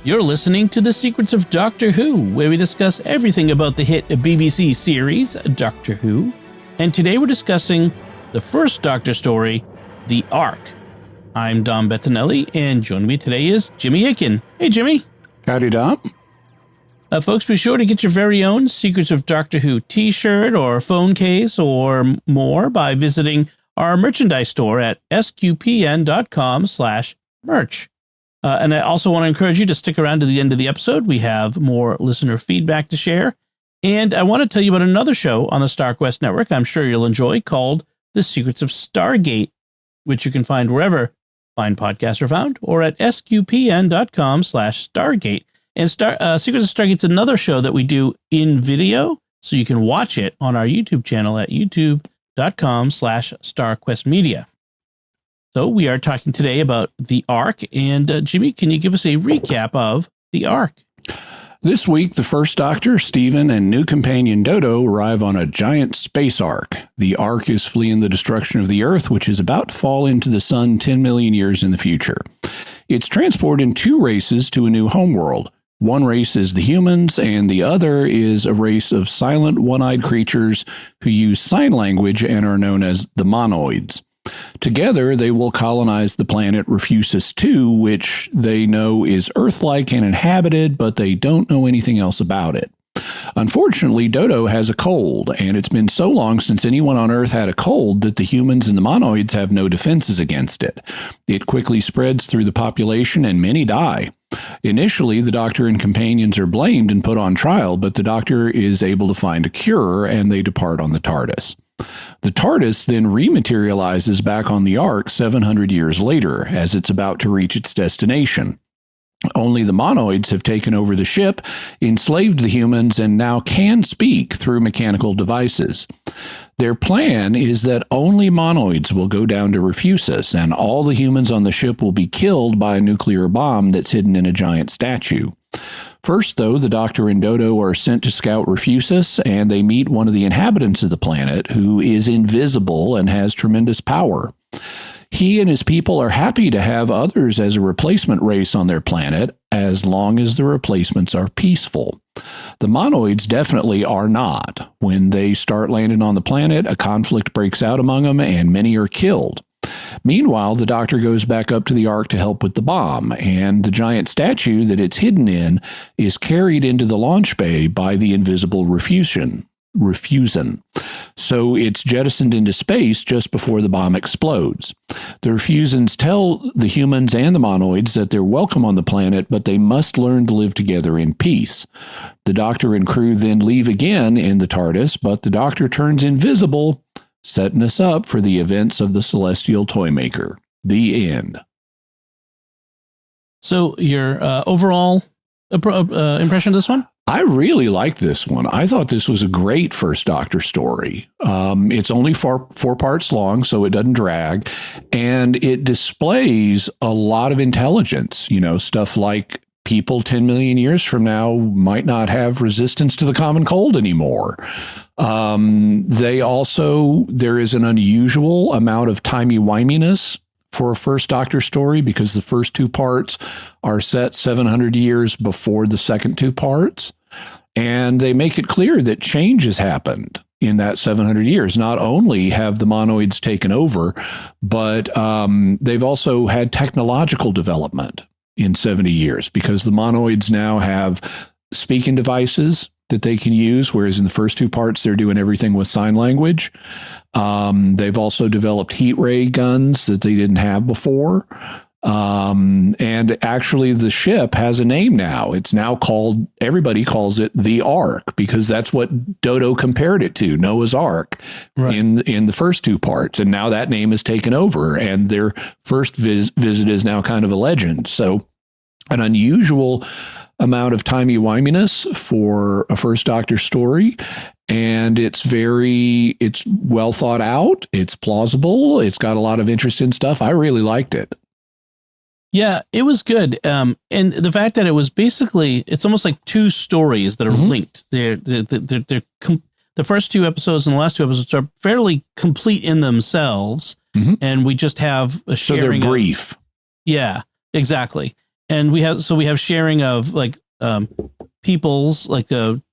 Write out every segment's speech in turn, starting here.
You're listening to The Secrets of Doctor Who, where we discuss everything about the hit BBC series, Doctor Who. And today we're discussing the first Doctor story, The Ark. I'm Dom Bettinelli, and joining me today is Jimmy Akin. Hey, Jimmy. Howdy, Dom. Folks, be sure to get your very own Secrets of Doctor Who t-shirt or phone case or more by visiting our merchandise store at sqpn.com/merch. And I also want to encourage you to stick around to the end of the episode. We have more listener feedback to share. And I want to tell you about another show on the StarQuest network I'm sure you'll enjoy called The Secrets of Stargate, which you can find wherever fine podcasts are found or at sqpn.com/Stargate. And Secrets of Stargate's another show that we do in video, so you can watch it on our YouTube channel at youtube.com/StarQuestMedia. So we are talking today about The Ark, and Jimmy, can you give us a recap of The Ark? This week, the first Doctor, Stephen, and new companion Dodo arrive on a giant space ark. The ark is fleeing the destruction of the Earth, which is about to fall into the sun 10 million years in the future. It's transporting two races to a new homeworld. One race is the humans, and the other is a race of silent, one-eyed creatures who use sign language and are known as the Monoids. Together, they will colonize the planet Refusus 2, which they know is Earth-like and inhabited, but they don't know anything else about it. Unfortunately, Dodo has a cold, and it's been so long since anyone on Earth had a cold that the humans and the Monoids have no defenses against it. It quickly spreads through the population, and many die. Initially, the Doctor and companions are blamed and put on trial, but the Doctor is able to find a cure, and they depart on the TARDIS. The TARDIS then rematerializes back on the Ark 700 years later, as it's about to reach its destination. Only the Monoids have taken over the ship, enslaved the humans, and now can speak through mechanical devices. Their plan is that only Monoids will go down to Refusus, and all the humans on the ship will be killed by a nuclear bomb that's hidden in a giant statue. First, though, the Doctor and Dodo are sent to scout Refusus, and they meet one of the inhabitants of the planet who is invisible and has tremendous power. He and his people are happy to have others as a replacement race on their planet, as long as the replacements are peaceful. The Monoids definitely are not. When they start landing on the planet, a conflict breaks out among them, and many are killed. Meanwhile, the Doctor goes back up to the Ark to help with the bomb, and the giant statue that it's hidden in is carried into the launch bay by the invisible Refusan. So it's jettisoned into space just before the bomb explodes. The Refusans tell the humans and the Monoids that they're welcome on the planet, but they must learn to live together in peace. The Doctor and crew then leave again in the TARDIS, but the Doctor turns invisible, setting us up for the events of the Celestial Toymaker. The end. So your overall impression of this one? I really liked this one. I thought this was a great first Doctor story. It's only four parts long, so it doesn't drag. And it displays a lot of intelligence, stuff like people 10 million years from now might not have resistance to the common cold anymore. There is an unusual amount of timey-wiminess for a first Doctor story because the first two parts are set 700 years before the second two parts. And they make it clear that change has happened in that 700 years. Not only have the Monoids taken over, but they've also had technological development in 70 years because the Monoids now have speaking devices that they can use, whereas in the first two parts, they're doing everything with sign language. They've also developed heat ray guns that they didn't have before. And actually the ship has a name now. It's now called, everybody calls it the Ark because that's what Dodo compared it to, Noah's Ark, right, in the first two parts. And now that name is taken over and their first visit is now kind of a legend. So an unusual amount of timey-wiminess for a first Doctor story. And it's well thought out. It's plausible. It's got a lot of interesting stuff. I really liked it. Yeah, it was good. And the fact that it was basically, it's almost like two stories that are linked. The first two episodes and the last two episodes are fairly complete in themselves. And we just have a sharing. So they're brief. Yeah, exactly. and we have sharing of like peoples, like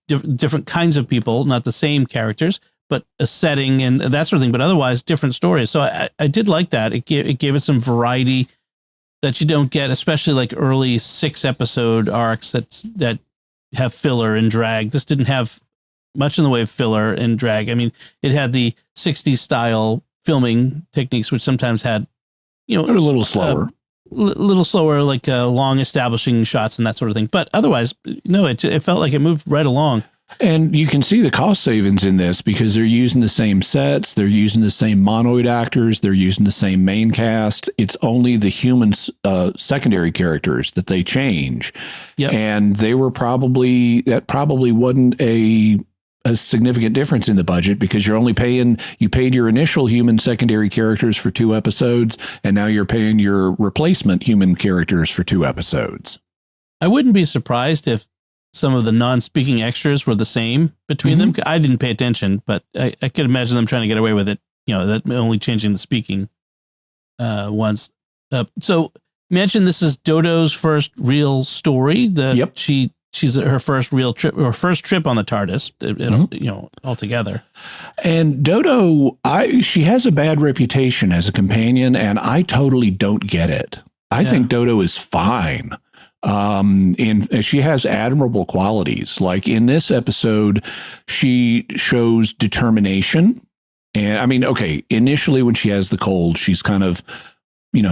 different kinds of people, not the same characters, but a setting and that sort of thing, but otherwise different stories. So I did like that. It gave it some variety that you don't get, especially like early 6-episode arcs that have filler and drag. This didn't have much in the way of filler and drag. I mean, it had the 60s style filming techniques, which sometimes had, a little slower. Little slower, like long establishing shots and that sort of thing. But otherwise, no, it felt like it moved right along. And you can see the cost savings in this because they're using the same sets, they're using the same monoid actors, they're using the same main cast. It's only the human secondary characters that they change. Yep. And that probably wasn't a significant difference in the budget because you paid your initial human secondary characters for 2 episodes, and now you're paying your replacement human characters for 2 episodes. I wouldn't be surprised if some of the non-speaking extras were the same between them. I didn't pay attention, but I could imagine them trying to get away with it. That only changing the speaking ones. So mention this is Dodo's first real story. She's her first real trip or first trip on the TARDIS, altogether. And Dodo, she has a bad reputation as a companion, and I totally don't get it. I think Dodo is fine. And she has admirable qualities. Like in this episode, she shows determination. And I mean, okay, initially when she has the cold, she's kind of,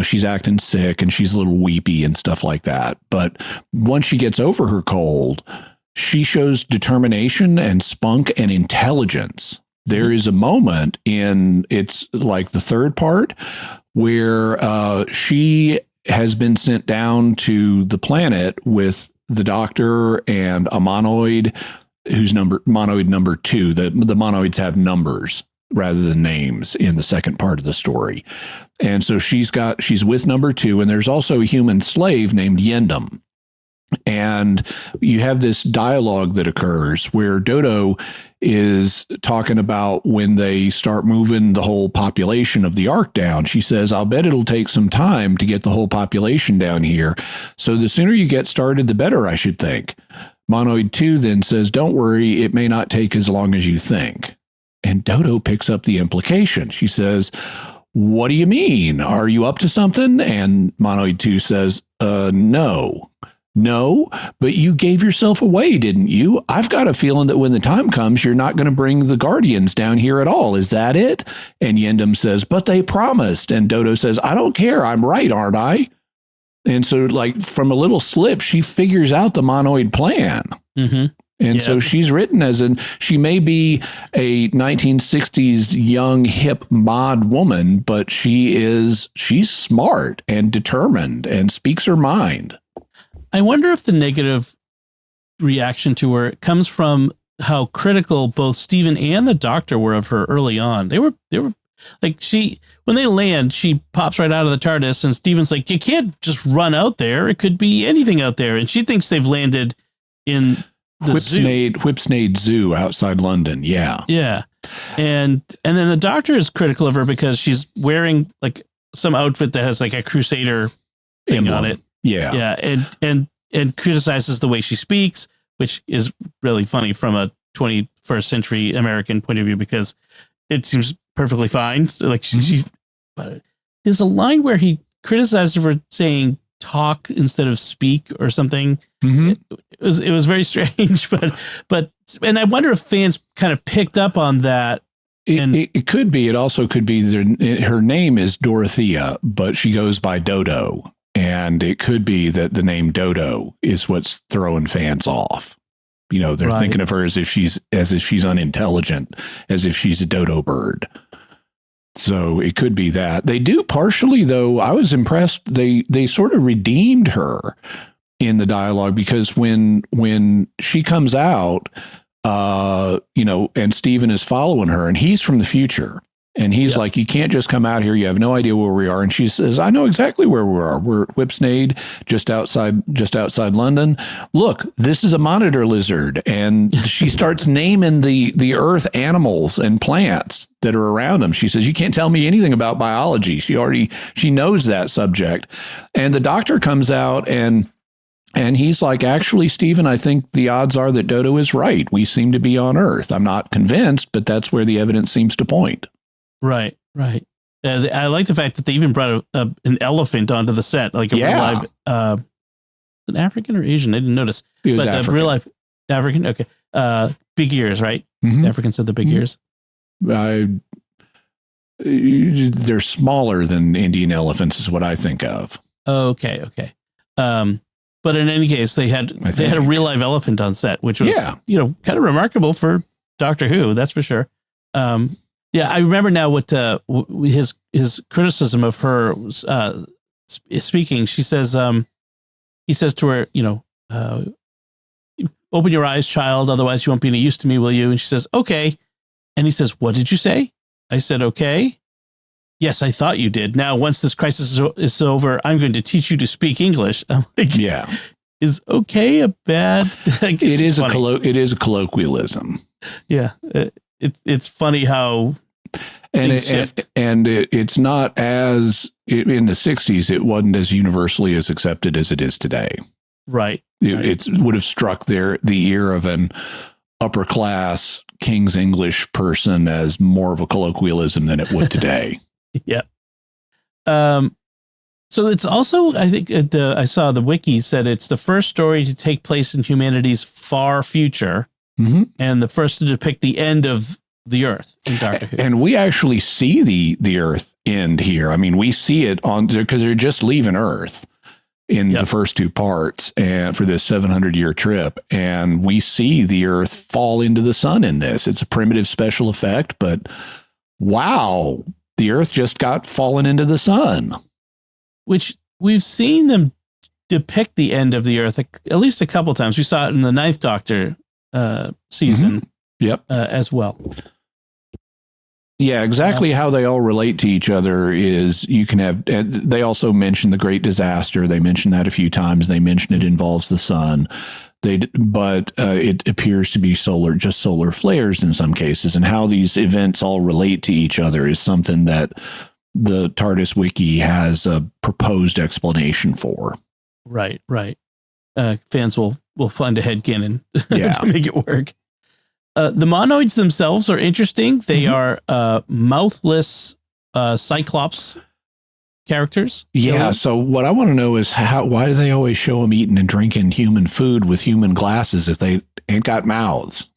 she's acting sick and she's a little weepy and stuff like that. But once she gets over her cold, she shows determination and spunk and intelligence. There is a moment it's like the third part where she has been sent down to the planet with the doctor and a monoid who's monoid number 2. The monoids have numbers rather than names in the second part of the story. And so she's with number 2, and there's also a human slave named Yendam. And you have this dialogue that occurs where Dodo is talking about when they start moving the whole population of the Ark down. She says, I'll bet it'll take some time to get the whole population down here. So the sooner you get started, the better, I should think. Monoid 2 then says, don't worry, it may not take as long as you think. And Dodo picks up the implication. She says, what do you mean? Are you up to something? And Monoid 2 says, no. No, but you gave yourself away, didn't you? I've got a feeling that when the time comes, you're not going to bring the Guardians down here at all. Is that it? And Yendam says, but they promised. And Dodo says, I don't care. I'm right, aren't I? And so, like, from a little slip, she figures out the monoid plan. Mm-hmm. And so she's written she may be a 1960s young, hip mod woman, but she's smart and determined and speaks her mind. I wonder if the negative reaction to her comes from how critical both Steven and the Doctor were of her early on. They were like, when they land, she pops right out of the TARDIS, and Steven's like, you can't just run out there. It could be anything out there. And she thinks they've landed in the Whipsnade Zoo outside London. Yeah. Yeah. And then the Doctor is critical of her because she's wearing like some outfit that has like a Crusader thing on it. Yeah. Yeah. And criticizes the way she speaks, which is really funny from a 21st century American point of view, because it seems perfectly fine. So like but there's a line where he criticized her for saying talk instead of speak or something. Mm-hmm. It was very strange, but and I wonder if fans kind of picked up on that. It could be. It also could be her name is Dorothea, but she goes by Dodo. And it could be that the name Dodo is what's throwing fans off. They're thinking of her as if she's unintelligent, as if she's a dodo bird. So it could be that. They do partially, though. I was impressed. They sort of redeemed her in the dialogue, because when she comes out, and Steven is following her, and he's from the future. And he's like, you can't just come out here. You have no idea where we are. And she says, I know exactly where we are. We're at Whipsnade, just outside London. Look, this is a monitor lizard. And she starts naming the earth animals and plants that are around them. She says, you can't tell me anything about biology. She knows that subject. And the Doctor comes out and And he's like, actually, Stephen, I think the odds are that Dodo is right. We seem to be on Earth. I'm not convinced, but that's where the evidence seems to point. Right. I like the fact that they even brought an elephant onto the set, like a real live, an African or Asian? I didn't notice. It was African. Real life African. Okay. Big ears, right? Mm-hmm. The Africans had the big ears. They're smaller than Indian elephants is what I think of. Okay. But in any case, they had a real live elephant on set, which was kind of remarkable for Doctor Who. That's for sure. I remember now what his criticism of her speaking. She says, he says to her, open your eyes, child, otherwise you won't be any use to me, will you? And she says, okay. And he says, what did you say? I said, okay. Yes, I thought you did. Now, once this crisis is over, I'm going to teach you to speak English. I'm like, is okay a bad? Like, it is a colloquialism. Yeah, it's funny how it's not as in the 60s. It wasn't as universally as accepted as it is today. Right. It would have struck the ear of an upper class King's English person as more of a colloquialism than it would today. Yeah. So it's also, I think I saw the wiki said it's the first story to take place in humanity's far future, and the first to depict the end of the Earth in Doctor Who. And we actually see the Earth end here. I mean, we see it on because they're just leaving Earth in the first two parts and for this 700-year trip, and we see the Earth fall into the sun in this. It's a primitive special effect, but wow. The Earth just got fallen into the sun. Which we've seen them depict the end of the Earth at least a couple times. We saw it in the Ninth Doctor season as well. Yeah, exactly how they all relate to each other is you can have, they also mention the Great Disaster. They mention that a few times. They mention it involves the sun. But it appears to be solar flares in some cases, and how these events all relate to each other is something that the TARDIS Wiki has a proposed explanation for. Right. Fans will find a headcanon to make it work. The Monoids themselves are interesting. They are mouthless Cyclops characters. Yeah. So what I want to know is why do they always show them eating and drinking human food with human glasses if they ain't got mouths?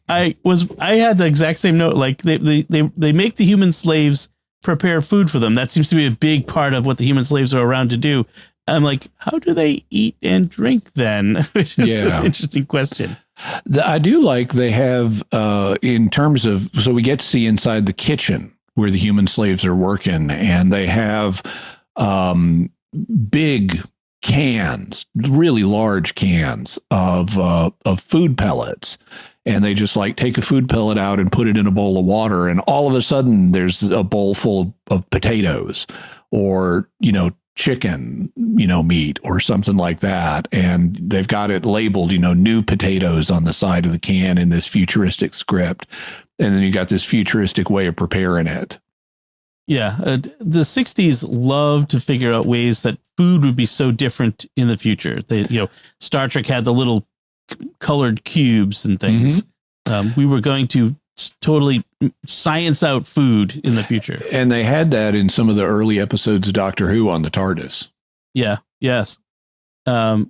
I had the exact same note. Like they make the human slaves prepare food for them. That seems to be a big part of what the human slaves are around to do. I'm like, how do they eat and drink then? Which is an interesting question. I do like they have in terms of, so we get to see inside the kitchen where the human slaves are working, and they have big cans, really large cans of food pellets. And they just like take a food pellet out and put it in a bowl of water. And all of a sudden there's a bowl full of potatoes or, chicken, meat or something like that. And they've got it labeled, new potatoes on the side of the can in this futuristic script. And then you got this futuristic way of preparing it. Yeah. The 60s loved to figure out ways that food would be so different in the future. Star Trek had the little colored cubes and things. We were going to totally science out food in the future. And they had that in some of the early episodes of Doctor Who on the TARDIS. Yeah. Yes. I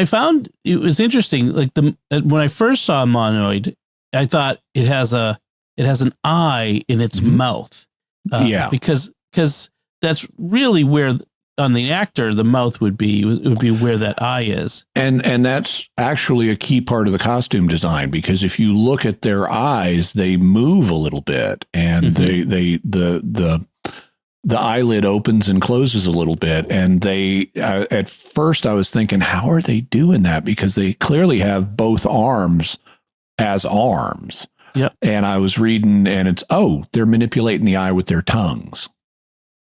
found it was interesting. Like when I first saw Monoid, I thought it has an eye in its mouth. Because that's really where on the actor the mouth would be where that eye is. And that's actually a key part of the costume design, because if you look at their eyes, they move a little bit, and the eyelid opens and closes a little bit. And they, at first I was thinking, how are they doing that? Because they clearly have both arms as arms. Yep. And I was reading, and they're manipulating the eye with their tongues.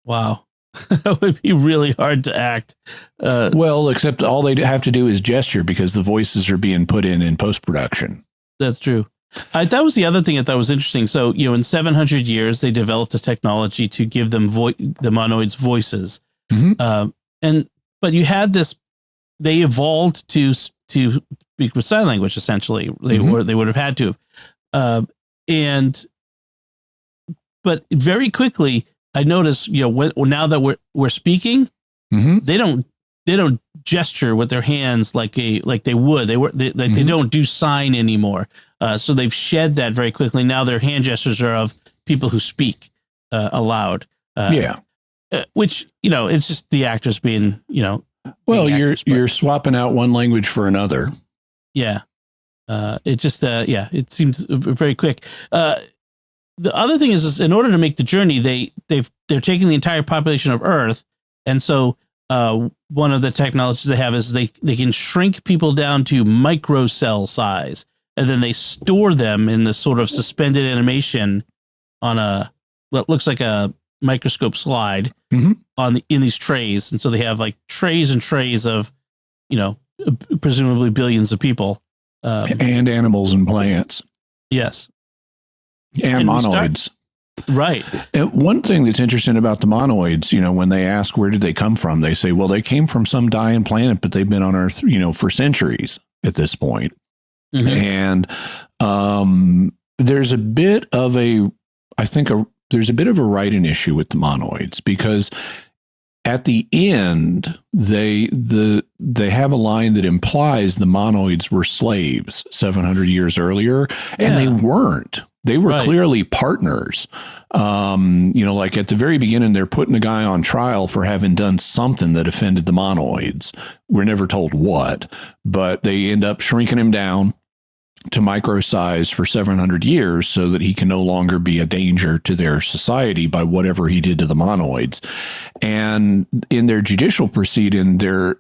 Wow. That would be really hard to act. Well, except all they have to do is gesture, because the voices are being put in post-production. That's true. That was the other thing I thought was interesting. So, in 700 years, they developed a technology to give them the Monoids voices. Mm-hmm. But you had this they evolved to speak with sign language. Essentially, they would have had to have, but very quickly I noticed, now that we're speaking, they don't gesture with their hands like they would. They don't do sign anymore. So they've shed that very quickly. Now their hand gestures are of people who speak aloud. Which, it's just the actors being, well, you're swapping out one language for another. Yeah. It just, it seems very quick. The other thing is in order to make the journey, they're taking the entire population of Earth. And so, one of the technologies they have is they can shrink people down to microcell size, and then they store them in this sort of suspended animation on what looks like a microscope slide in these trays. And so they have like trays and trays of, presumably billions of people, and animals and plants. Yes. And monoids. Right. And one thing that's interesting about the monoids, when they ask where did they come from, they say, well, they came from some dying planet, but they've been on Earth, for centuries at this point. And there's a bit of a writing issue with the monoids, because at the end, they have a line that implies the monoids were slaves 700 years earlier, and they weren't. They were clearly partners. Like at the very beginning, they're putting a guy on trial for having done something that offended the monoids. We're never told what, but they end up shrinking him down to micro size for 700 years so that he can no longer be a danger to their society by whatever he did to the monoids. And in their judicial proceeding, they're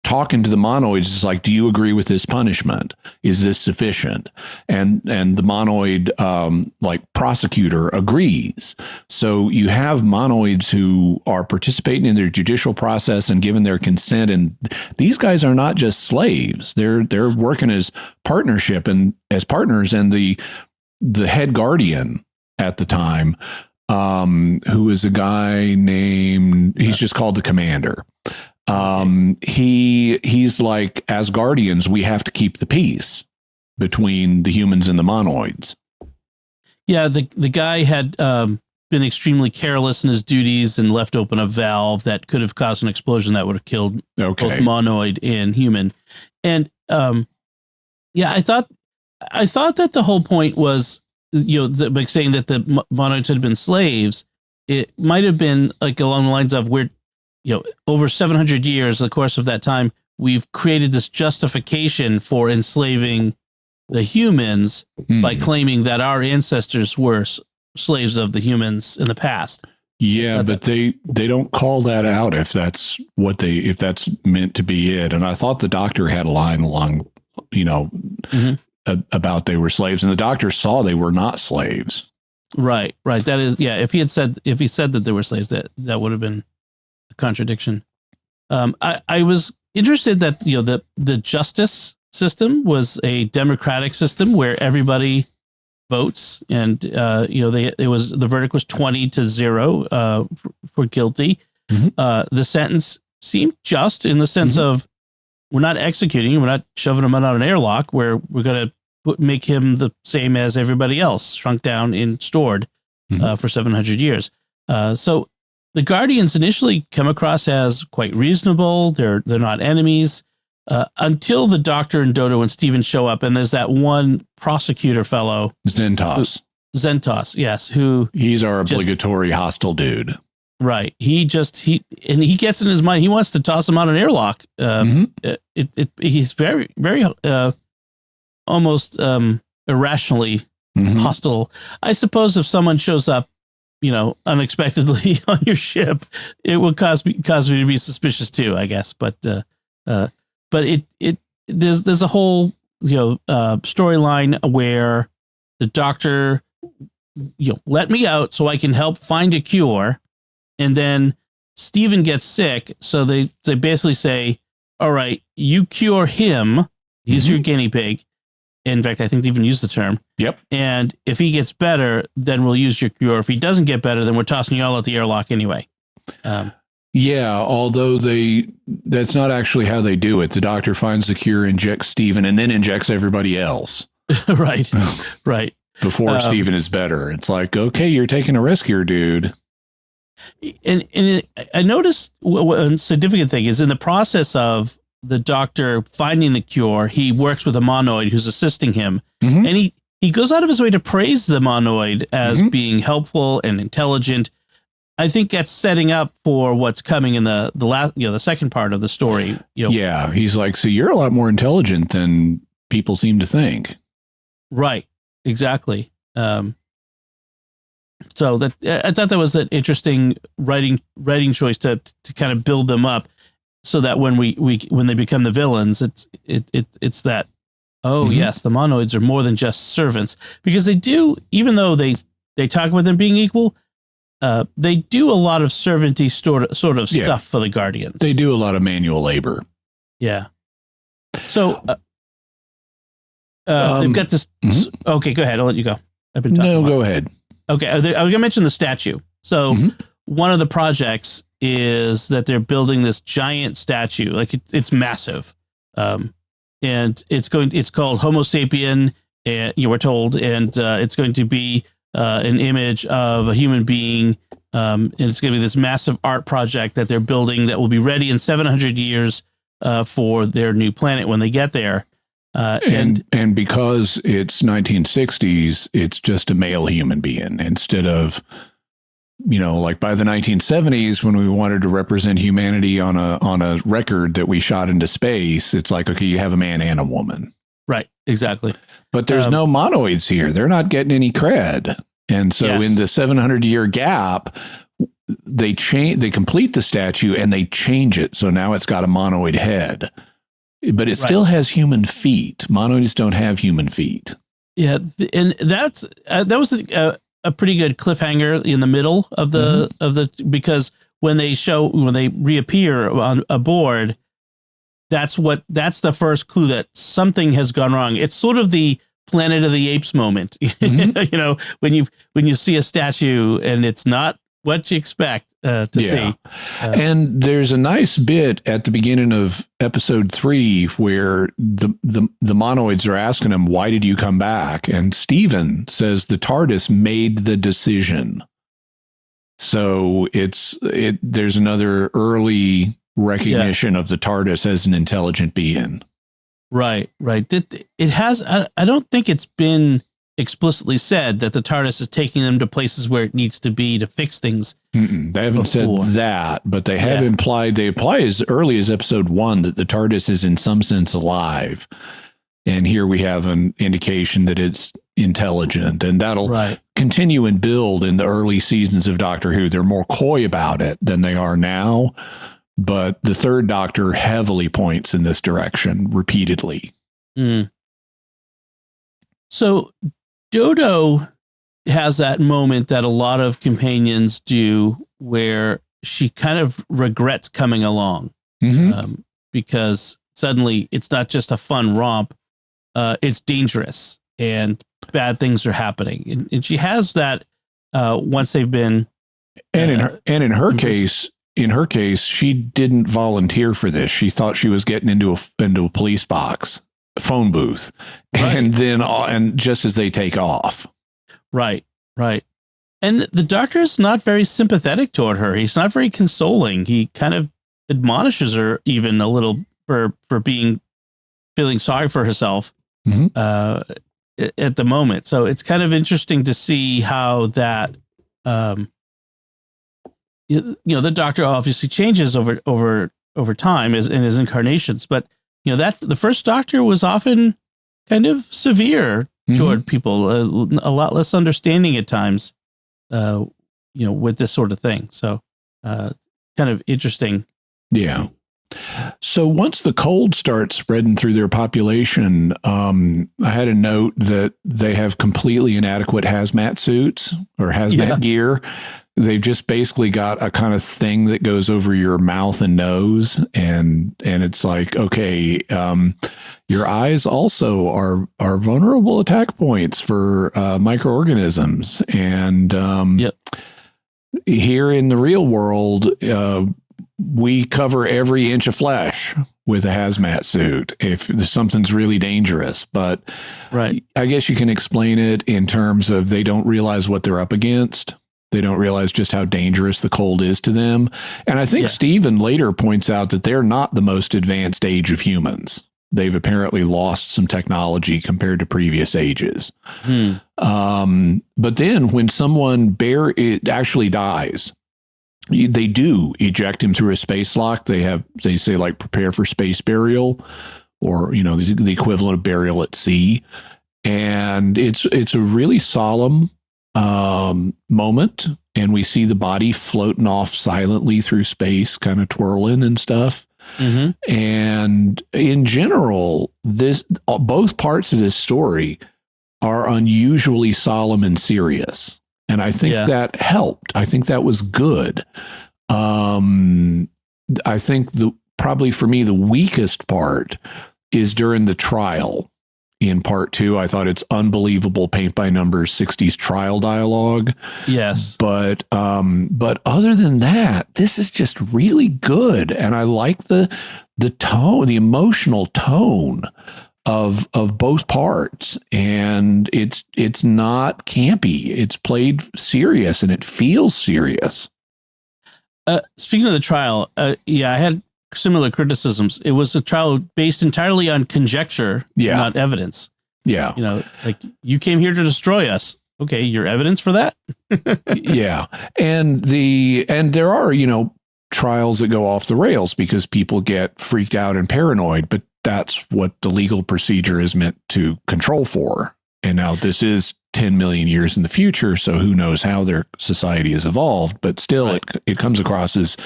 talking to the monoids. It's like, do you agree with this punishment? Is this sufficient? And the monoid prosecutor agrees. So you have monoids who are participating in their judicial process and giving their consent. And these guys are not just slaves. They're working as partnership and as partners. And the head guardian at the time, who is a guy named, he's just called the commander. He's like, as guardians, we have to keep the peace between the humans and the monoids. Yeah, the guy had been extremely careless in his duties and left open a valve that could have caused an explosion that would have killed both monoid and human. And I thought that the whole point was, like saying that the monoids had been slaves. It might have been like along the lines of over 700 years, the course of that time, we've created this justification for enslaving the humans by claiming that our ancestors were slaves of the humans in the past. Yeah, but they don't call that out if that's meant to be it. And I thought the doctor had a line along, about they were slaves, and the doctor saw they were not slaves. Right. That is, yeah. If he said that they were slaves, that would have been contradiction. I was interested that the justice system was a democratic system where everybody votes, and the verdict was 20-0 for guilty. The sentence seemed just in the sense of we're not executing him, we're not shoving him out on an airlock, where we're going to make him the same as everybody else, shrunk down and stored for 700 years. So the Guardians initially come across as quite reasonable. They're not enemies until the Doctor and Dodo and Steven show up, and there's that one prosecutor fellow, Zentos, yes, who he's our obligatory hostile dude. Right. He gets in his mind. He wants to toss him out an airlock. He's very, very almost irrationally hostile. I suppose if someone shows up, unexpectedly on your ship, it will cause me to be suspicious too, I guess. But there's a whole storyline where the Doctor let me out so I can help find a cure, and then Steven gets sick, so they basically say, all right, you cure him, he's your guinea pig. In fact, I think they even use the term. Yep. And if he gets better, then we'll use your cure. If he doesn't get better, then we're tossing you all out the airlock anyway. Yeah, although that's not actually how they do it. The doctor finds the cure, injects Stephen, and then injects everybody else. Right. Right. Before Stephen is better. It's like, okay, you're taking a risk here, dude. And I noticed one significant thing is in the process of the doctor finding the cure, he works with a monoid who's assisting him. Mm-hmm. And he goes out of his way to praise the monoid as being helpful and intelligent. I think that's setting up for what's coming in the last, the second part of the story. Yeah, he's like, so you're a lot more intelligent than people seem to think. Right. Exactly. So that I thought that was an interesting writing choice to kind of build them up, so that when when they become the villains, it's that yes, the monoids are more than just servants, because they do, even though they talk about them being equal. They do a lot of servanty sort of stuff for the Guardians. They do a lot of manual labor. Yeah. So they've got this. Okay, go ahead. I'll let you go. I've been talking. No, go ahead. Okay, I was going to mention the statue. So one of the projects is that they're building this giant statue. Like it's massive, and it's called Homo sapien. And you were told, and it's going to be an image of a human being, and it's going to be this massive art project that they're building that will be ready in 700 years for their new planet when they get there. And because it's 1960s, it's just a male human being instead of, like by the 1970s when we wanted to represent humanity on a record that we shot into space. It's like, okay, you have a man and a woman. Right. Exactly. But there's no monoids here. They're not getting any cred. And so in the 700-year gap, they complete the statue and they change it. So now it's got a monoid head, but it still has human feet. Monoids don't have human feet. Yeah. And that was a pretty good cliffhanger in the middle of the because when they reappear on aboard, that's the first clue that something has gone wrong. It's sort of the Planet of the Apes moment, when you see a statue and it's not what you expect to see. And there's a nice bit at the beginning of episode 3 where the monoids are asking him, why did you come back? And Stephen says the TARDIS made the decision. So there's another early recognition of the TARDIS as an intelligent being. Right. It has. I don't think it's been explicitly said that the TARDIS is taking them to places where it needs to be to fix things. They haven't said that, but they have implied. They apply as early as episode 1 that the TARDIS is in some sense alive, and here we have an indication that it's intelligent, and that'll continue and build in the early seasons of Doctor Who. They're more coy about it than they are now. But the third Doctor heavily points in this direction repeatedly. So Dodo has that moment that a lot of companions do where she kind of regrets coming along because suddenly it's not just a fun romp. It's dangerous and bad things are happening. And she has that once they've been. And in her case, she didn't volunteer for this. She thought she was getting into a police box, phone booth, and then just as they take off. Right. And the Doctor is not very sympathetic toward her. He's not very consoling. He kind of admonishes her even a little for feeling sorry for herself at the moment. So it's kind of interesting to see how that. The Doctor obviously changes over time in his incarnations, but that the first Doctor was often kind of severe toward people, a lot less understanding at times, with this sort of thing. So, kind of interesting. Yeah. So once the cold starts spreading through their population, I had a note that they have completely inadequate hazmat suits or hazmat gear. They've just basically got a kind of thing that goes over your mouth and nose. And it's like, okay, your eyes also are vulnerable attack points for microorganisms. And here in the real world, we cover every inch of flesh with a hazmat suit if something's really dangerous. But right. I guess you can explain it in terms of they don't realize what they're up against. They don't realize just how dangerous the cold is to them. And I think Stephen later points out that they're not the most advanced age of humans. They've apparently lost some technology compared to previous ages. But then when someone actually dies, they do eject him through a space lock. They say like prepare for space burial, or the equivalent of burial at sea. And it's a really solemn moment, and we see the body floating off silently through space, kind of twirling and stuff. And in general, both parts of this story are unusually solemn and serious. And I think that helped. I think that was good. I think probably for me, the weakest part is during the trial. In part 2, I thought it's unbelievable paint by numbers 60s trial dialogue. Yes. But other than that, this is just really good. And I like the tone, the emotional tone of both parts. And it's not campy. It's played serious and it feels serious. Speaking of the trial, I had similar criticisms. It was a trial based entirely on conjecture, not evidence. Yeah. Like, you came here to destroy us. Okay, your evidence for that? Yeah. And there are, trials that go off the rails because people get freaked out and paranoid, but that's what the legal procedure is meant to control for. And now this is 10 million years in the future, so who knows how their society has evolved, but still it comes across as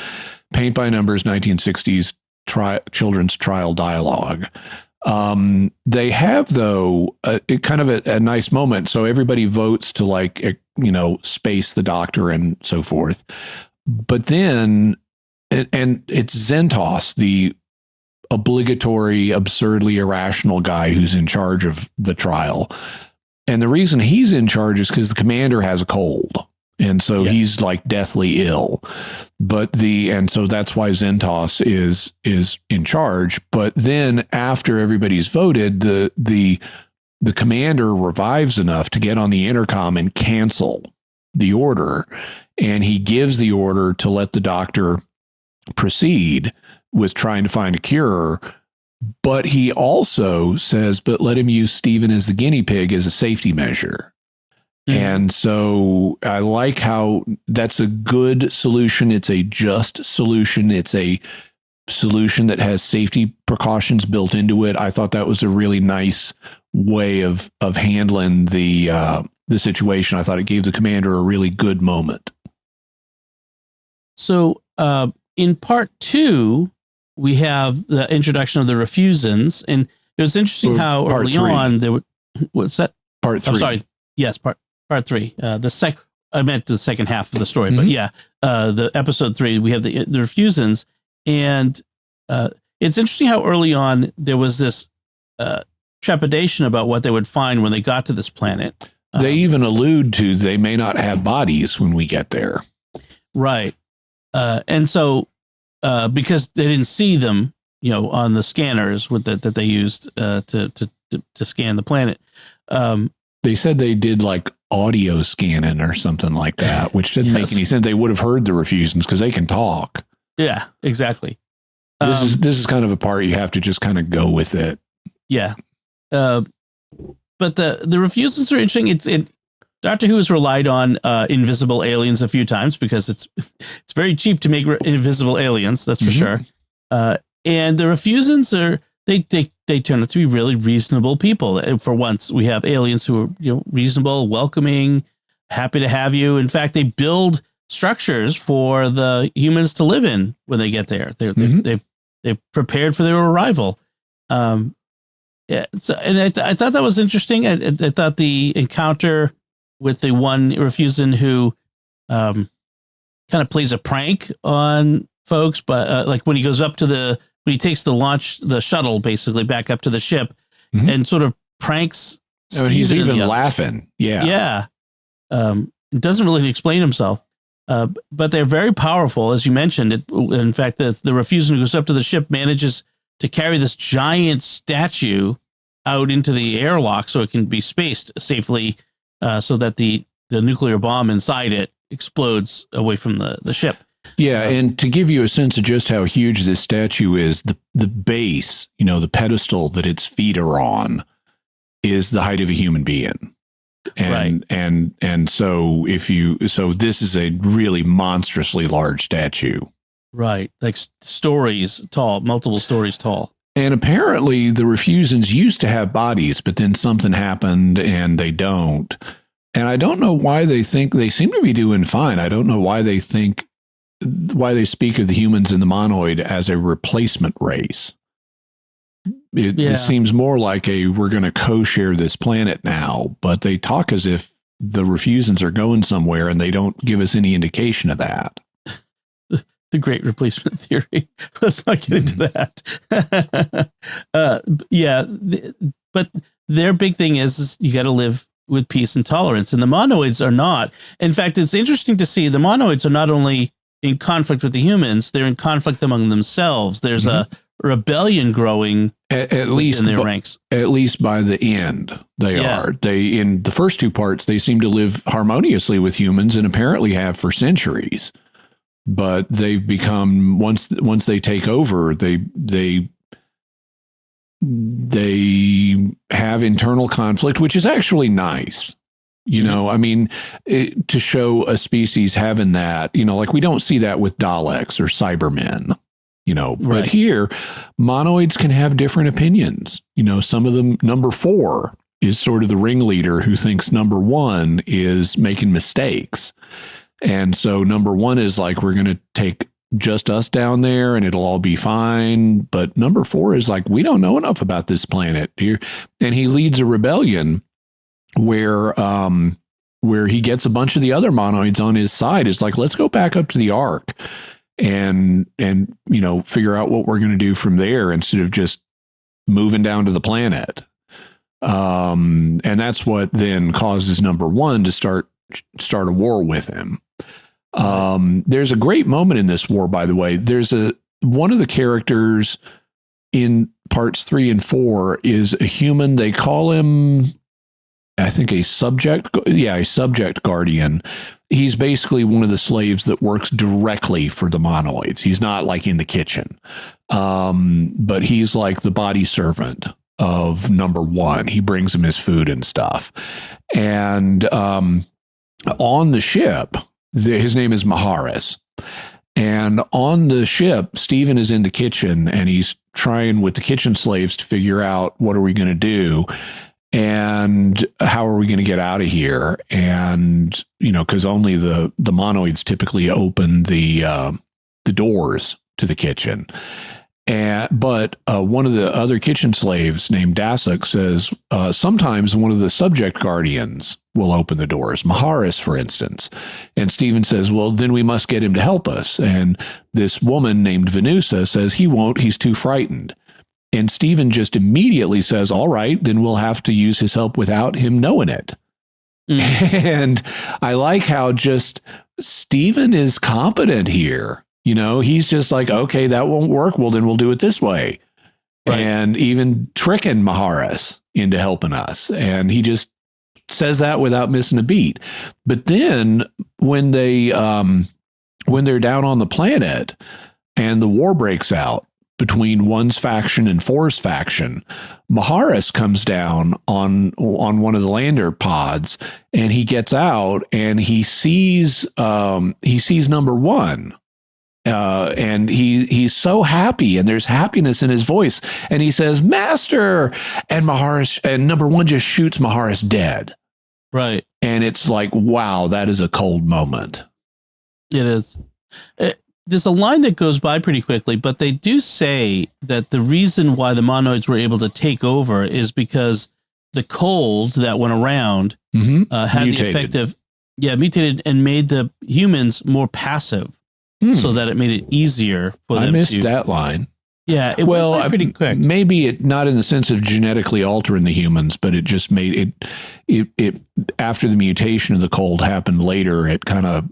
paint by numbers 1960s children's trial dialogue. They have, though, kind of a nice moment. So everybody votes to space the doctor and so forth. But then, and it's Zentos, the obligatory, absurdly irrational guy who's in charge of the trial. And the reason he's in charge is because the commander has a cold. And so he's like deathly ill, and so that's why Zentos is in charge. But then after everybody's voted, the commander revives enough to get on the intercom and cancel the order. And he gives the order to let the doctor proceed with trying to find a cure. But he also says, but let him use Stephen as the guinea pig as a safety measure. And so I like how that's a good solution. It's a just solution. It's a solution that has safety precautions built into it. I thought that was a really nice way of handling the situation. I thought it gave the commander a really good moment. So in part 2, we have the introduction of the refusins, and it was interesting how early on there what's that? Part 3. I'm sorry. Yes, part 3. I meant the second half of the story, but the episode 3, we have the refusins, and it's interesting how early on there was this trepidation about what they would find when they got to this planet. They even allude to they may not have bodies when we get there. Right. And so because they didn't see them, on the scanners that they used to scan the planet. They said they did like audio scanning or something like that, which didn't make any sense. They would have heard the refusins because they can talk. Yeah, exactly. This is kind of a part you have to just kind of go with it. Yeah. But the refusins are interesting. Doctor Who has relied on invisible aliens a few times because it's very cheap to make invisible aliens. That's for sure. And the refusins they turn out to be really reasonable people. For once, we have aliens who are reasonable, welcoming, happy to have you. In fact, they build structures for the humans to live in when they get there. They've prepared for their arrival. So, and I thought that was interesting. I thought the encounter with the one refusin who kind of plays a prank on folks, but like when he goes up to when he takes the shuttle basically back up to the ship and sort of pranks. He's even laughing. Yeah. Doesn't really explain himself. But they're very powerful, as you mentioned. In fact, the Refusen who goes up to the ship manages to carry this giant statue out into the airlock so it can be spaced safely, so that the nuclear bomb inside it explodes away from the ship. Yeah, and to give you a sense of just how huge this statue is, the base, the pedestal that its feet are on, is the height of a human being. And right. and so this is a really monstrously large statue. Right, like stories tall, multiple stories tall. And apparently the Refusens used to have bodies, but then something happened and they don't. And I don't know why they think they seem to be doing fine. I don't know why they speak of the humans and the Monoid as a replacement race. This seems more like we're going to co-share this planet now, but they talk as if the Refusens are going somewhere and they don't give us any indication of that. The great replacement theory. Let's not get into that. But their big thing is you got to live with peace and tolerance, and the Monoids are not. In fact, it's interesting to see the Monoids are not only in conflict with the humans, they're in conflict among themselves. There's a rebellion growing at least in their ranks. At least by the end, they are. They, in the first two parts, they seem to live harmoniously with humans and apparently have for centuries. But they've become, once they take over, they have internal conflict, which is actually nice. I mean, to show a species having that, like we don't see that with Daleks or Cybermen, Right. But here, Monoids can have different opinions. Some of them, number 4 is sort of the ringleader who thinks number 1 is making mistakes. And so number 1 is like, we're going to take just us down there and it'll all be fine. But number 4 is like, we don't know enough about this planet here. And he leads a rebellion where he gets a bunch of the other Monoids on his side. It's like, let's go back up to the Ark and figure out what we're going to do from there instead of just moving down to the planet. And that's what then causes number 1 to start a war with him. There's a great moment in this war, by the way. There's one of the characters in parts 3 and 4 is a human. They call him, I think, a subject guardian. He's basically one of the slaves that works directly for the Monoids. He's not like in the kitchen, but he's like the body servant of number 1. He brings him his food and stuff. And on the ship, his name is Maharis. And on the ship, Stephen is in the kitchen and he's trying with the kitchen slaves to figure out what are we going to do and how are we going to get out of here. And, because only the Monoids typically open the doors to the kitchen. But one of the other kitchen slaves named Dasuk says sometimes one of the subject guardians will open the doors, Maharis, for instance. And Stephen says, well, then we must get him to help us. And this woman named Venusa says he won't, he's too frightened. And Stephen just immediately says, all right, then we'll have to use his help without him knowing it. And I like how just Stephen is competent here. He's just like, okay, that won't work. Well, then we'll do it this way. Right. And even tricking Maharis into helping us. And he just says that without missing a beat. But then when they're down on the planet and the war breaks out between 1's faction and 4's faction, Maharis comes down on one of the lander pods and he gets out and he sees number 1. And he's so happy and there's happiness in his voice. And he says, Master! And number 1 just shoots Maharis dead. Right. And it's like, wow, that is a cold moment. It is. There's a line that goes by pretty quickly, but they do say that the reason why the Monoids were able to take over is because the cold that went around had mutated. The effect of, mutated and made the humans more passive. So that it made it easier for them. I missed that line. Yeah, it went pretty quick. Maybe it not in the sense of genetically altering the humans, but it just made it after the mutation of the cold happened later. It kind of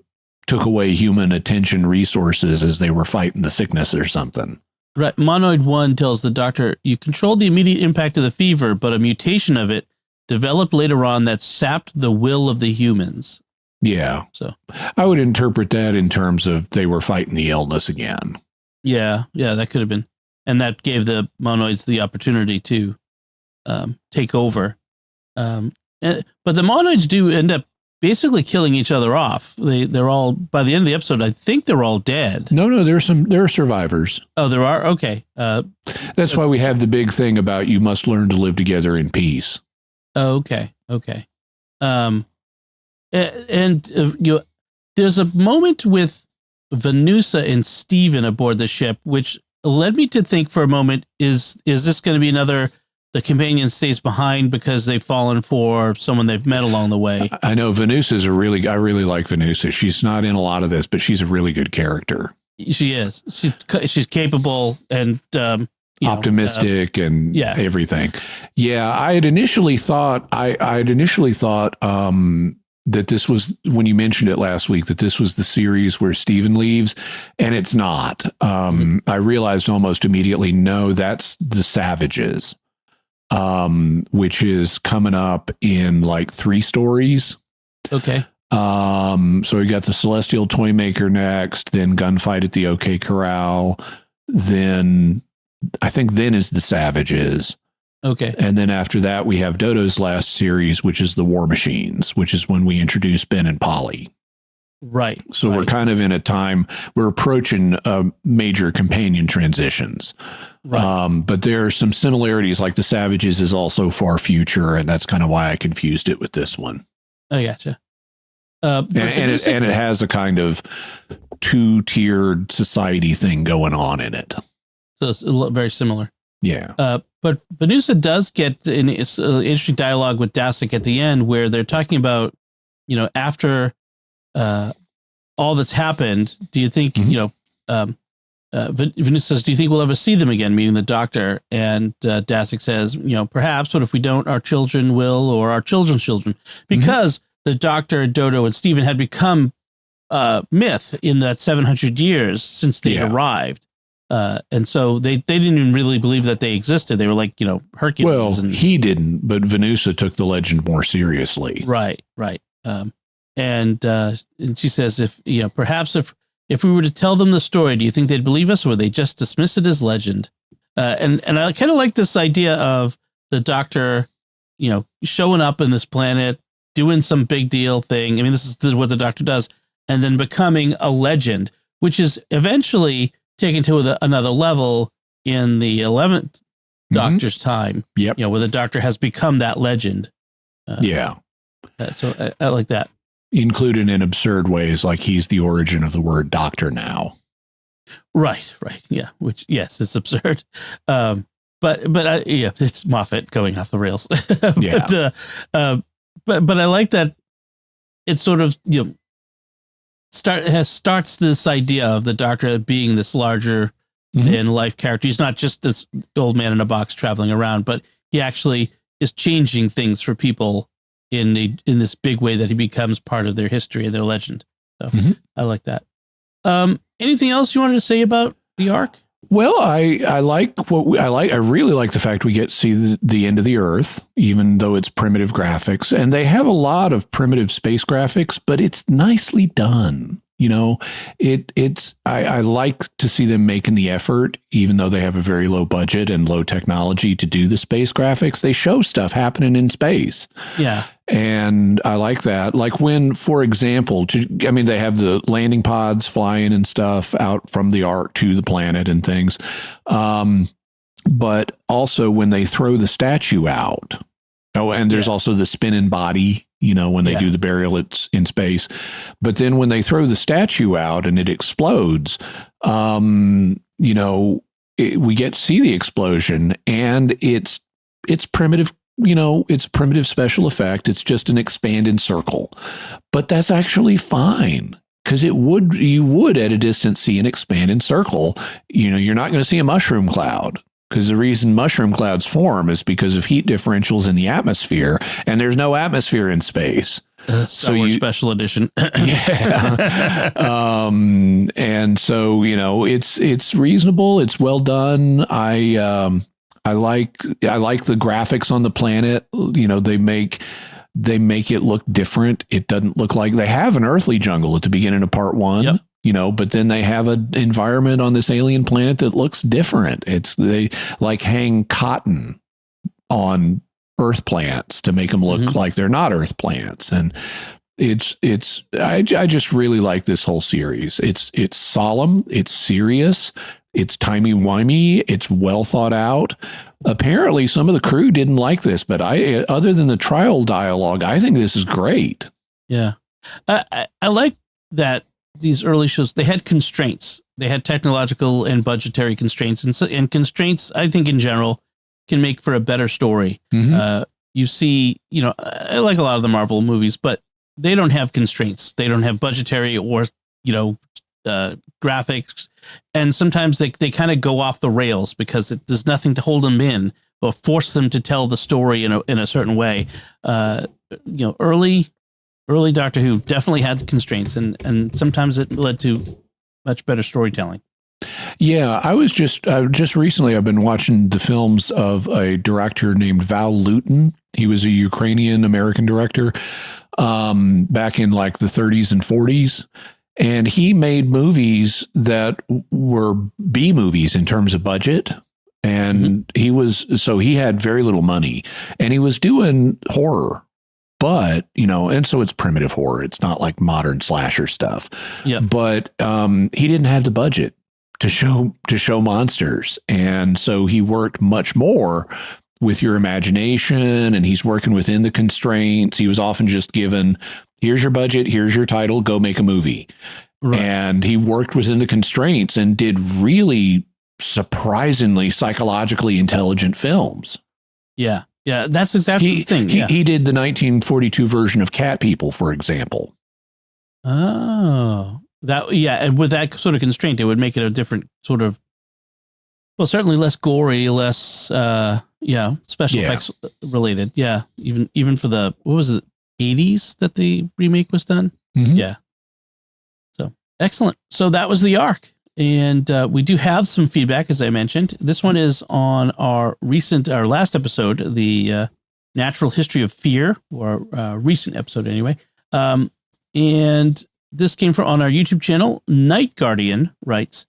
took away human attention resources as they were fighting the sickness or something. Right. Monoid 1 tells the doctor, you controlled the immediate impact of the fever, but a mutation of it developed later on that sapped the will of the humans. Yeah. So I would interpret that in terms of they were fighting the illness again. Yeah, that could have been. And that gave the Monoids the opportunity to take over. But the Monoids do end up basically killing each other off. They're all, by the end of the episode, I think they're all dead. No, there are survivors. Oh, there are? Okay. That's why we have the big thing about you must learn to live together in peace. Oh, okay. There's a moment with Venusa and Steven aboard the ship, which led me to think for a moment, is this going to be another, the companion stays behind because they've fallen for someone they've met along the way? I know Venusa's I really like Venusa. She's not in a lot of this, but she's a really good character. She is. She's capable and optimistic and everything. Yeah, I had initially thought that this was, when you mentioned it last week, that this was the series where Steven leaves, and it's not. I realized almost immediately, no, that's the Savages, which is coming up in like 3 stories. Okay. So we got the Celestial Toymaker next, then Gunfight at the OK Corral, then is the Savages. Okay. And then after that, we have Dodo's last series, which is the War Machines, which is when we introduce Ben and Polly. Right. So we're kind of in a time, we're approaching major companion transitions. Right. But there are some similarities, like the Savages is also far future, and that's kind of why I confused it with this one. I gotcha. And it has a kind of 2-tiered society thing going on in it. So it's very similar. Yeah. But Venusa does get an interesting dialogue with Dasik at the end, where they're talking about, after all that's happened, do you think, Venusa says, do you think we'll ever see them again, meaning the doctor? And Dasik says, perhaps, but if we don't, our children will, or our children's children, because the doctor, Dodo, and Steven had become myth in that 700 years since they arrived. And so they didn't even really believe that they existed. They were like, Hercules. Well, he didn't, but Venusa took the legend more seriously. Right. And she says, perhaps if we were to tell them the story, do you think they'd believe us, or would they just dismiss it as legend? And I kind of like this idea of the doctor, showing up in this planet, doing some big deal thing. I mean, this is what the doctor does, and then becoming a legend, which is eventually taken to another level in the 11th Doctor's time. Yep. Where the Doctor has become that legend. So I like that. Included in absurd ways, like he's the origin of the word doctor now. Right. Yeah. Which, yes, it's absurd. But it's Moffat going off the rails. But I like that it sort of, starts this idea of the Doctor being this larger than life character. He's not just this old man in a box traveling around, but he actually is changing things for people in this big way that he becomes part of their history and their legend. So I like that. Anything else you wanted to say about the arc? Well, I really like the fact we get to see the end of the Earth, even though it's primitive graphics, and they have a lot of primitive space graphics, but it's nicely done. I like to see them making the effort, even though they have a very low budget and low technology to do the space graphics. They show stuff happening in space. Yeah. And I like that. Like when, for example, they have the landing pods flying and stuff out from the ark to the planet and things. But also when they throw the statue out. Oh, and there's also the spinning body, when they do the burial, it's in space. But then when they throw the statue out and it explodes, we get to see the explosion, and it's primitive. It's primitive special effect. It's just an expanded circle, but that's actually fine, because you would at a distance see an expanded circle. You're not going to see a mushroom cloud, because the reason mushroom clouds form is because of heat differentials in the atmosphere, and there's no atmosphere in space. Star Wars Special Edition. Yeah. And so, it's reasonable. It's well done. I like the graphics on the planet. They make it look different. It doesn't look like they have an earthly jungle at the beginning of part one. Yep. But then they have an environment on this alien planet that looks different. They like hang cotton on earth plants to make them look like they're not earth plants. And I just really like this whole series. It's solemn, it's serious, it's timey-wimey, it's well thought out. Apparently some of the crew didn't like this, but other than the trial dialogue, I think this is great. Yeah. I like that these early shows, they had constraints. They had technological and budgetary constraints, and constraints, I think in general, can make for a better story. You see, I like a lot of the Marvel movies, but they don't have constraints. They don't have budgetary or, graphics. And sometimes they kind of go off the rails because there's nothing to hold them in or force them to tell the story in a certain way. Early Doctor Who definitely had constraints, and sometimes it led to much better storytelling. Yeah, I was just recently, I've been watching the films of a director named Val Lewton. He was a Ukrainian American director back in like the 30s and 40s. And he made movies that were B movies in terms of budget. And he had very little money, and he was doing horror. But, and so it's primitive horror. It's not like modern slasher stuff. Yeah. But he didn't have the budget to show monsters. And so he worked much more with your imagination, and he's working within the constraints. He was often just given, here's your budget, here's your title, go make a movie. Right. And he worked within the constraints and did really surprisingly psychologically intelligent films. Yeah. Yeah, that's exactly the thing. He did the 1942 version of Cat People, for example. Oh, and with that sort of constraint, it would make it a different sort of, well, certainly less gory, less, special effects related. Yeah, even for the, what was it, 80s that the remake was done? Yeah. So, excellent. So that was the Ark. And we do have some feedback, as I mentioned. This one is on our last episode, the Natural History of Fear, or recent episode anyway. And this came from on our YouTube channel. Night Guardian writes,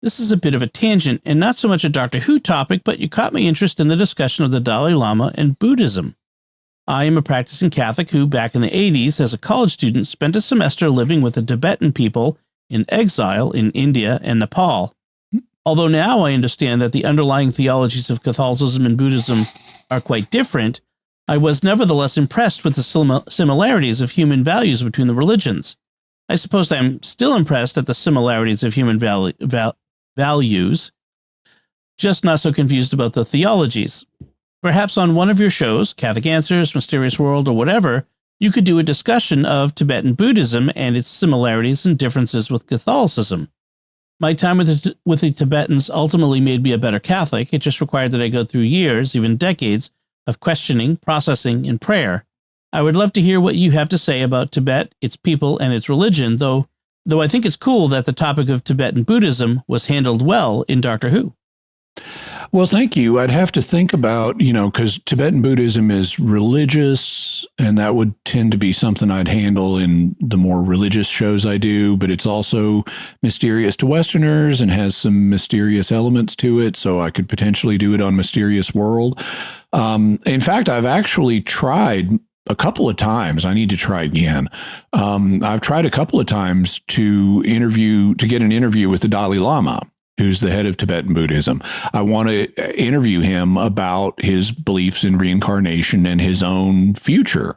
"This is a bit of a tangent and not so much a Doctor Who topic, but you caught me interested in the discussion of the Dalai Lama and Buddhism. I am a practicing Catholic who, back in the 80s, as a college student, spent a semester living with the Tibetan people in exile in India and Nepal. Although now I understand that the underlying theologies of Catholicism and Buddhism are quite different, I was nevertheless impressed with the similarities of human values between the religions. I suppose I'm still impressed at the similarities of human values, just not so confused about the theologies. Perhaps on one of your shows, Catholic Answers, Mysterious World, or whatever, you could do a discussion of Tibetan Buddhism and its similarities and differences with Catholicism. My time with the Tibetans ultimately made me a better Catholic. It just required that I go through years, even decades, of questioning, processing, and prayer. I would love to hear what you have to say about Tibet, its people, and its religion, though I think it's cool that the topic of Tibetan Buddhism was handled well in Doctor Who." Well, thank you. I'd have to think about, because Tibetan Buddhism is religious, and that would tend to be something I'd handle in the more religious shows I do, but it's also mysterious to Westerners and has some mysterious elements to it, so I could potentially do it on Mysterious World. In fact, I've actually tried a couple of times. I need to try again. I've tried a couple of times to get an interview with the Dalai Lama, who's the head of Tibetan Buddhism. I want to interview him about his beliefs in reincarnation and his own future.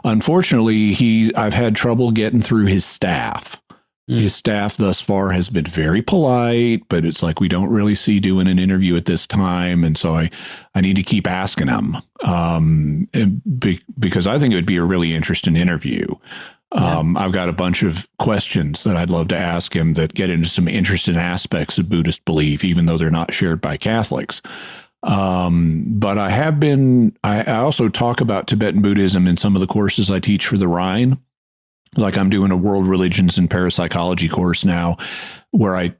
Unfortunately, I've had trouble getting through his staff. His staff thus far has been very polite, but it's like, we don't really see doing an interview at this time. And so I need to keep asking him because I think it would be a really interesting interview. I've got a bunch of questions that I'd love to ask him that get into some interesting aspects of Buddhist belief, even though they're not shared by Catholics. But I also talk about Tibetan Buddhism in some of the courses I teach for the Rhine. Like I'm doing a world religions and parapsychology course now where I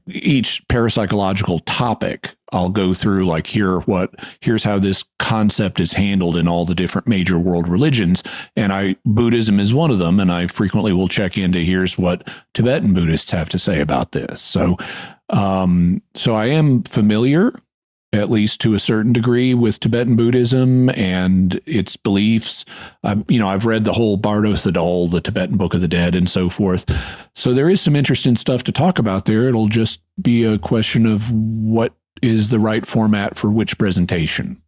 each parapsychological topic, I'll go through like, here's how this concept is handled in all the different major world religions. And Buddhism is one of them. And I frequently will check into, here's what Tibetan Buddhists have to say about this. So I am familiar, at least to a certain degree, with Tibetan Buddhism and its beliefs. I've read the whole Bardo Thadol, the Tibetan Book of the Dead, and so forth. So there is some interesting stuff to talk about there. It'll just be a question of what is the right format for which presentation.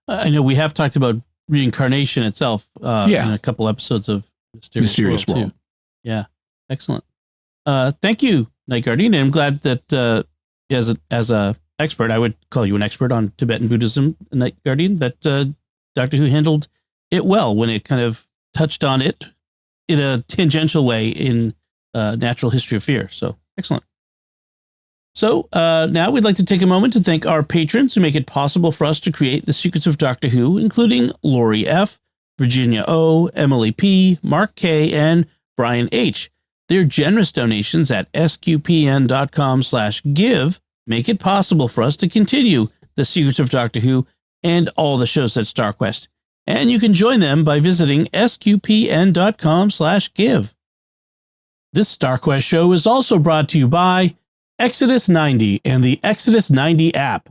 I know we have talked about reincarnation itself in a couple episodes of Mysterious World too. Yeah, excellent. Thank you, Night Guardian. And I'm glad that as a expert, I would call you an expert on Tibetan Buddhism, Night Guardian, that Doctor Who handled it well when it kind of touched on it in a tangential way in Natural History of Fear. So excellent. So now we'd like to take a moment to thank our patrons who make it possible for us to create the Secrets of Doctor Who, including Lori F., Virginia O., Emily P., Mark K., and Brian H. Their generous donations at sqpn.com/give make it possible for us to continue the Secrets of Doctor Who and all the shows at StarQuest. And you can join them by visiting sqpn.com/give. This StarQuest show is also brought to you by Exodus 90 and the Exodus 90 app.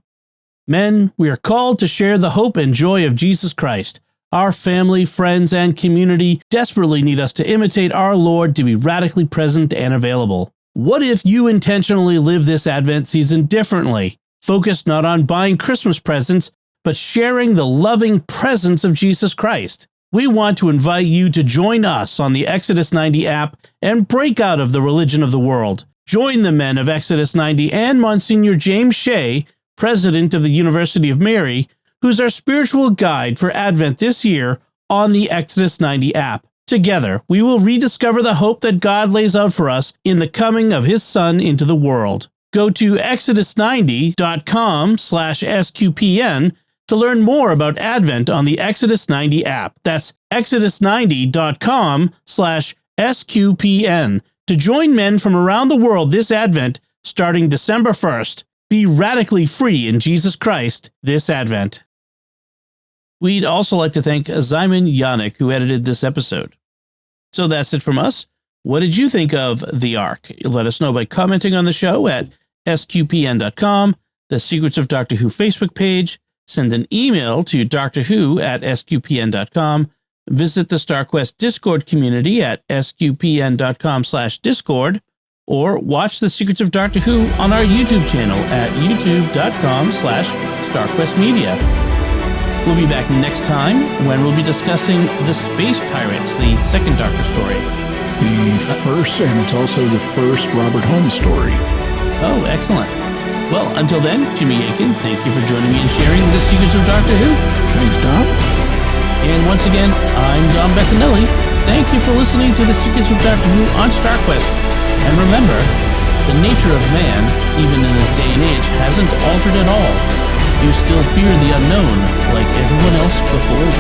Men, we are called to share the hope and joy of Jesus Christ. Our family, friends, and community desperately need us to imitate our Lord to be radically present and available. What if you intentionally live this Advent season differently, focused not on buying Christmas presents, but sharing the loving presence of Jesus Christ? We want to invite you to join us on the Exodus 90 app and break out of the religion of the world. Join the men of Exodus 90 and Monsignor James Shea, president of the University of Mary, who's our spiritual guide for Advent this year on the Exodus 90 app. Together, we will rediscover the hope that God lays out for us in the coming of His Son into the world. Go to exodus90.com/SQPN to learn more about Advent on the Exodus 90 app. That's exodus90.com/SQPN to join men from around the world this Advent starting December 1st. Be radically free in Jesus Christ this Advent. We'd also like to thank Zyman Yannick, who edited this episode. So that's it from us. What did you think of The Ark? Let us know by commenting on the show at sqpn.com, the Secrets of Doctor Who Facebook page, send an email to drwho@sqpn.com, visit the StarQuest Discord community at sqpn.com/discord, or watch the Secrets of Doctor Who on our YouTube channel at youtube.com/StarQuestMedia. We'll be back next time when we'll be discussing The Space Pirates, the second Doctor story. The first, and it's also the first Robert Holmes story. Oh, excellent. Well, until then, Jimmy Akin, thank you for joining me and sharing The Secrets of Doctor Who. Thanks, Dom. And once again, I'm Dom Bettinelli. Thank you for listening to The Secrets of Doctor Who on StarQuest. And remember, the nature of man, even in this day and age, hasn't altered at all. You still fear the unknown, like everyone else before you.